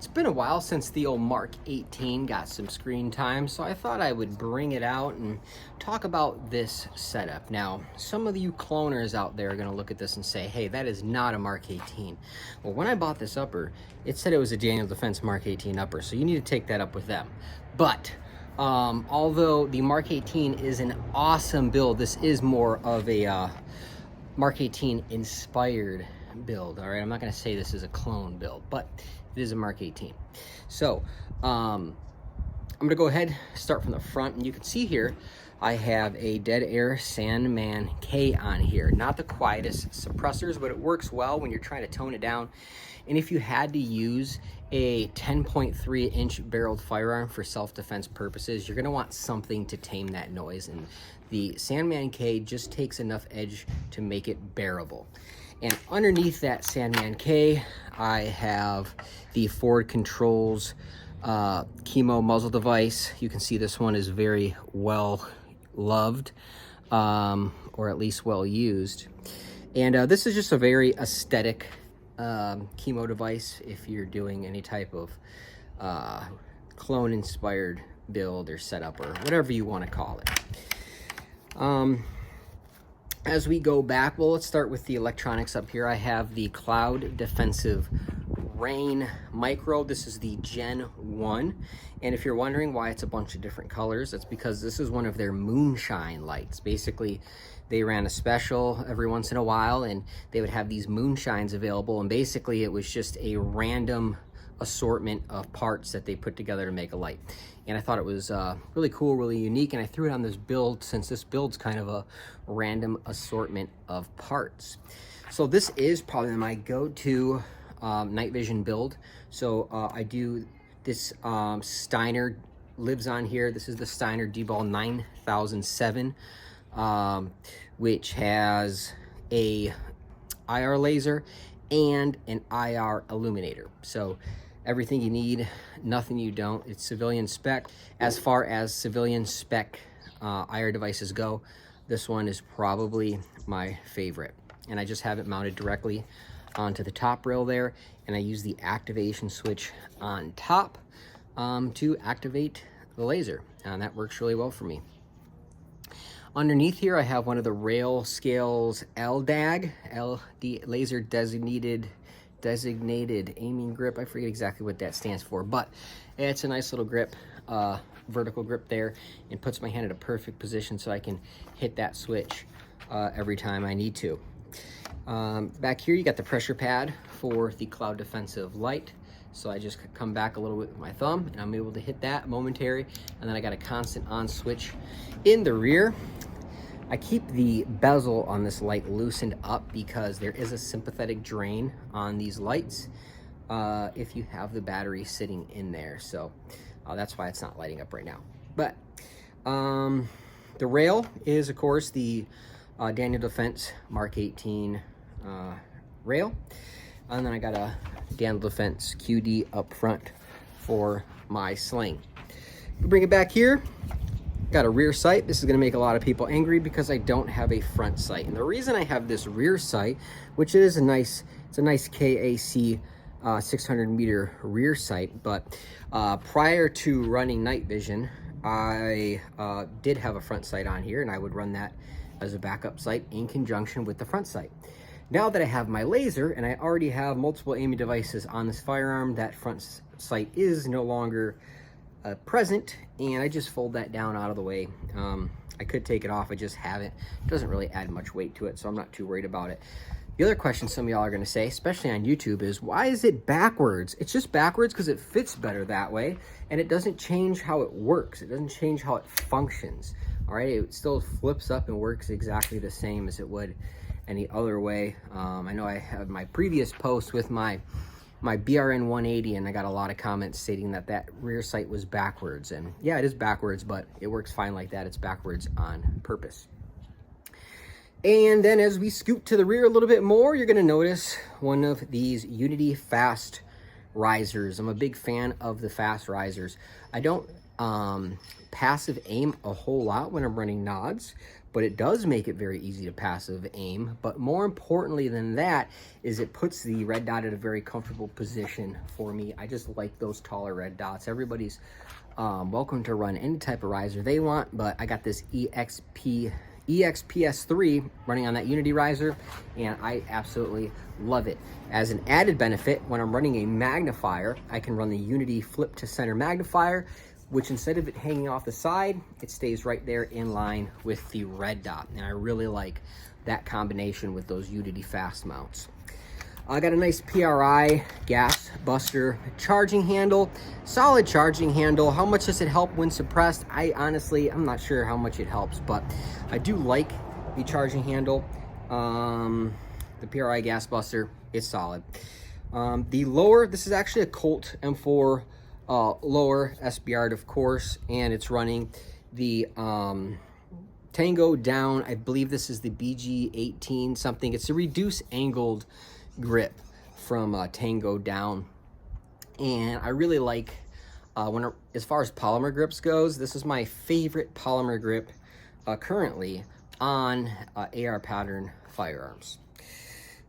It's been a while since the old Mark 18 got some screen time, so I thought I would bring it out and talk about this setup. Now, some of you cloners out there are going to look at this and say, hey, that is not a Mark 18. Well, when I bought this upper, it said it was a Daniel Defense Mark 18 upper, so you need to take that up with them. But although the Mark 18 is an awesome build, this is more of a Mark 18 inspired build. All right, I'm not going to say this is a clone build, but it is a Mark 18. So I'm going to go ahead, start from the front, and you can see here I have a Dead Air Sandman K on here. Not the quietest suppressors, but it works well when you're trying to tone it down. And if you had to use a 10.3 inch barreled firearm for self-defense purposes, you're going to want something to tame that noise, and the Sandman K just takes enough edge to make it bearable. And underneath that Sandman K, I have the Ford Controls Chemo muzzle device. You can see this one is very well loved, or at least well used. And this is just a very aesthetic chemo device if you're doing any type of clone-inspired build or setup or whatever you want to call it. As we go back, well, let's start with the electronics up here. I have the Cloud Defensive Rain Micro. This is the Gen 1. And if you're wondering why it's a bunch of different colors, that's because this is one of their moonshine lights. Basically, they ran a special every once in a while, and they would have these moonshines available. And basically, it was just a random assortment of parts that they put together to make a light. And I thought it was really cool, really unique, and I threw it on this build since this build's kind of a random assortment of parts. So this is probably my go-to night vision build. So I do this Steiner lives on here. This is the Steiner D-Ball 9007, which has a IR laser and an IR illuminator. So everything you need, nothing you don't. It's civilian spec. As far as civilian spec IR devices go, this one is probably my favorite. And I just have it mounted directly onto the top rail there, and I use the activation switch on top to activate the laser, and that works really well for me. Underneath here, I have one of the Rail Scales LDAG, laser designated aiming grip. I forget exactly what that stands for, but it's a nice little grip, vertical grip there, and puts my hand in a perfect position so I can hit that switch every time I need to. Back here, you got the pressure pad for the Cloud Defensive light. So I just come back a little bit with my thumb, and I'm able to hit that momentary, and then I got a constant on switch in the rear. I keep the bezel on this light loosened up because there is a sympathetic drain on these lights if you have the battery sitting in there. So that's why it's not lighting up right now. But the rail is, of course, the Daniel Defense Mark 18 rail. And then I got a Daniel Defense QD up front for my sling. Bring it back here. Got a rear sight. This is going to make a lot of people angry because I don't have a front sight. And the reason I have this rear sight, which is a nice KAC 600 meter rear sight, but prior to running night vision, I did have a front sight on here, and I would run that as a backup sight in conjunction with the front sight. Now that I have my laser and I already have multiple aiming devices on this firearm, that front sight is no longer present, and I just fold that down out of the way. I could take it off, I just haven't. It doesn't really add much weight to it, so I'm not too worried about it. The other question some of y'all are going to say, especially on YouTube, is why is it backwards? It's just backwards because it fits better that way, and it doesn't change how it works. It doesn't change how it functions. All right, it still flips up and works exactly the same as it would any other way. I know I have my previous post with my BRN 180, and I got a lot of comments stating that rear sight was backwards. And yeah, it is backwards, but it works fine like that. It's backwards on purpose. And then as we scoot to the rear a little bit more, you're gonna notice one of these Unity fast risers. I'm a big fan of the fast risers. I don't passive aim a whole lot when I'm running nods, but it does make it very easy to passive aim. But more importantly than that is it puts the red dot at a very comfortable position for me. I just like those taller red dots. Everybody's welcome to run any type of riser they want, but I got this EXPS3 running on that Unity riser, and I absolutely love it. As an added benefit, when I'm running a magnifier, I can run the Unity flip to center magnifier, which instead of it hanging off the side, it stays right there in line with the red dot. And I really like that combination with those Unity fast mounts. I got a nice PRI gas buster charging handle, solid charging handle. How much does it help when suppressed? I'm not sure how much it helps, but I do like the charging handle. The PRI gas buster is solid. The lower, this is actually a Colt M4 lower SBR, of course, and it's running the Tango down. I believe this is the BG18 something. It's a reduced angled grip from Tango down, and I really like as far as polymer grips goes, this is my favorite polymer grip currently on AR pattern firearms.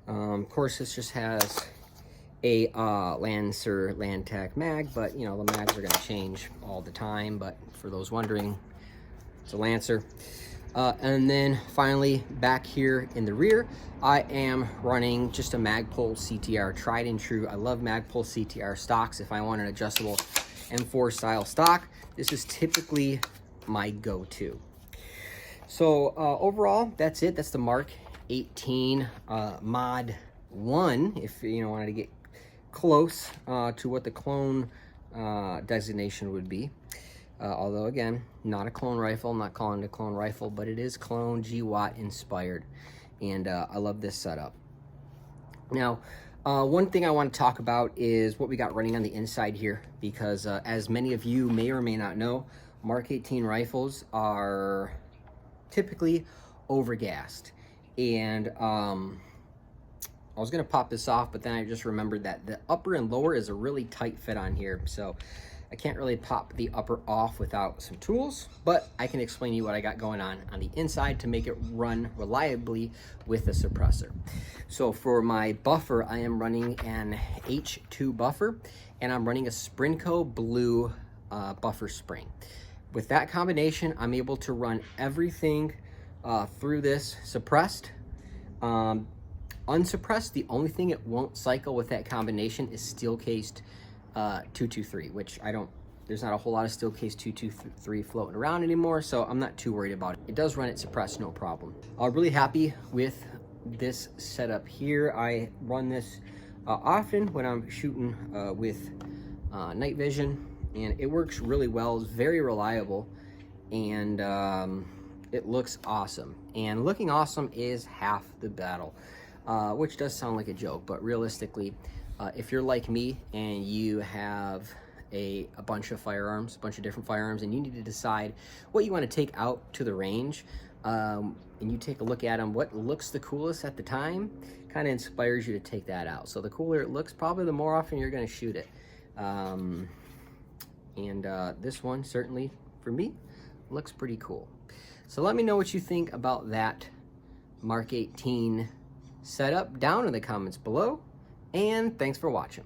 Of course, this just has a Lancer Landtech mag, but you know the mags are going to change all the time, but for those wondering, it's a Lancer. And then finally back here in the rear, I am running just a Magpul CTR, tried and true. I love Magpul CTR stocks. If I want an adjustable M4 style stock, this is typically my go-to. So overall, that's it. That's the Mark 18 Mod 1, if you wanted to get close to what the clone designation would be. Although again, not a clone rifle, I'm not calling it a clone rifle, but it is clone GWOT inspired, and I love this setup. Now, one thing I want to talk about is what we got running on the inside here, because as many of you may or may not know, Mark 18 rifles are typically overgassed, and I was gonna pop this off, but then I just remembered that the upper and lower is a really tight fit on here, so I can't really pop the upper off without some tools, but I can explain to you what I got going on the inside to make it run reliably with the suppressor. So for my buffer, I am running an H2 buffer, and I'm running a Sprinco blue buffer spring. With that combination, I'm able to run everything through this suppressed. Unsuppressed, the only thing it won't cycle with that combination is steel cased 223, which there's not a whole lot of steel case 223 floating around anymore, so I'm not too worried about it. It does run it suppressed, no problem. I'm really happy with this setup here. I run this often when I'm shooting with night vision, and it works really well. It's very reliable, and it looks awesome. And looking awesome is half the battle, which does sound like a joke, but realistically, if you're like me and you have a bunch of firearms, a bunch of different firearms, and you need to decide what you want to take out to the range, and you take a look at them, what looks the coolest at the time kind of inspires you to take that out. So the cooler it looks, probably the more often you're going to shoot it. This one certainly, for me, looks pretty cool. So let me know what you think about that Mark 18 setup down in the comments below. And thanks for watching.